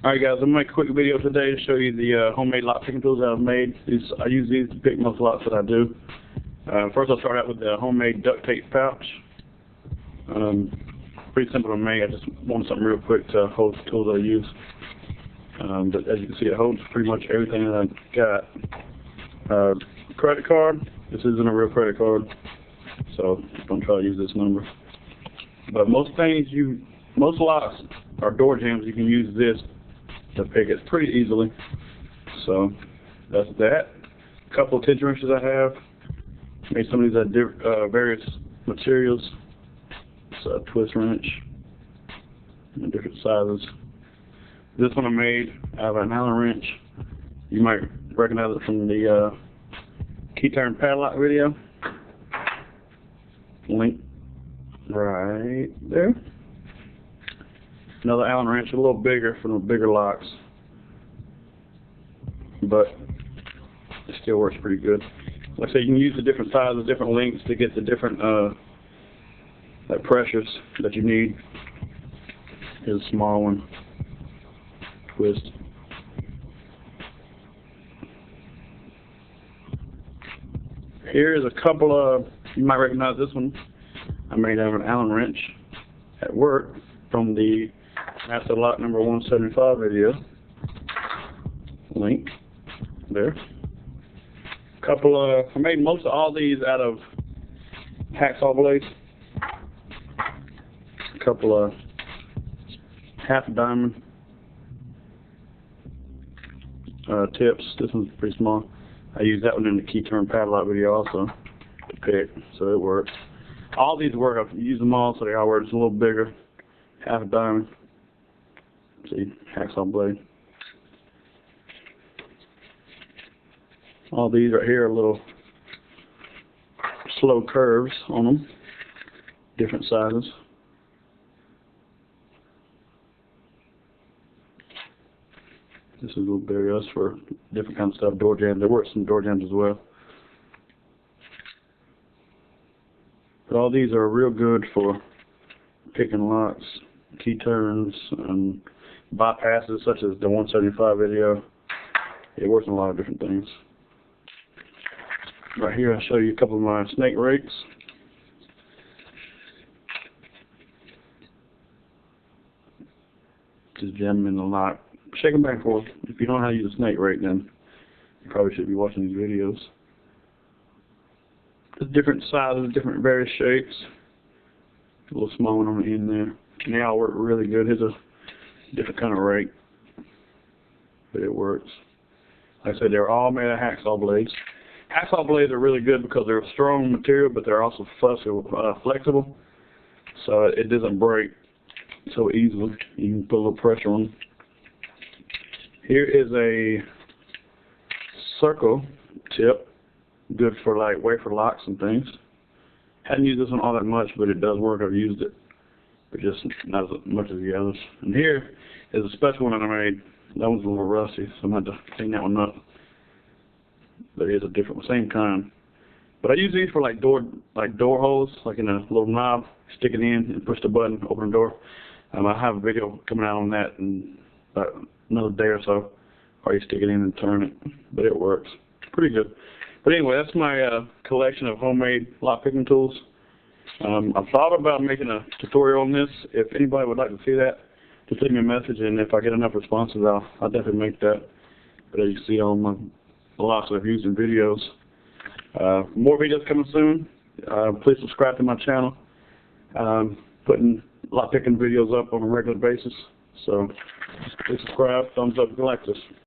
Alright guys, I'm going to make a quick video today to show you the homemade lock picking tools that I've made. I use these to pick most locks that I do. First I'll start out with the homemade duct tape pouch. Pretty simple to make. I just wanted something real quick to hold the tools that I use. But as you can see, it holds pretty much everything that I got. Credit card. This isn't a real credit card, so don't try to use this number. But most locks or door jambs, you can use this to pick it pretty easily. So that's that. A couple of tension wrenches I have. Made some of these out of various materials. It's a twist wrench in different sizes. This one I made out of an Allen wrench. You might recognize it from the key turn padlock video. Link right there. Another Allen wrench, a little bigger for the bigger locks, but it still works pretty good. Like I said, you can use the different sizes, different lengths to get the different pressures that you need. Here's a small one. Twist. Here is a couple of, you might recognize this one. I made out of an Allen wrench at work from the Master Lock number 175 video. Link there. I made most of all these out of hacksaw blades. A couple of half diamond tips. This one's pretty small. I used that one in the key turn padlock video also to pick, so it works. All these work. I've used them all, so they all work. It's a little bigger. Half a diamond. See, hacksaw blade. All these right here are little slow curves on them, different sizes. This is a little bigger. That's for different kind of stuff. Door jams. There works some door jams as well. But all these are real good for picking locks, key turns, and bypasses such as the 175 video. It works on a lot of different things. Right here I'll show you a couple of my snake rakes. Just jam them in the lock. Shake them back and forth. If you don't know how to use a snake rake, then you probably should be watching these videos. There's different sizes, different various shapes. A little small one on the end there. And they all work really good. Here's a different kind of rake, but it works. Like I said, they're all made of hacksaw blades. Hacksaw blades are really good because they're a strong material, but they're also flexible, so it doesn't break so easily. You can put a little pressure on them. Here is a circle tip, good for like wafer locks and things. Hadn't used this one all that much, but it does work. I've used it, but just not as much as the others. And here is a special one that I made. That one's a little rusty, so I'm going to have to clean that one up. But it is a different one, same kind. But I use these for like door holes, like in a little knob. Stick it in and push the button, open the door. I have a video coming out on that in about another day or so. Or you stick it in and turn it, but it works. Pretty good. But anyway, that's my collection of homemade lock picking tools. I've thought about making a tutorial on this. If anybody would like to see that, just leave me a message, and if I get enough responses, I'll definitely make that. But as you see on my locks that I've used in videos. More videos coming soon. Please subscribe to my channel. Putting lock picking videos up on a regular basis. So please subscribe, thumbs up if you like this.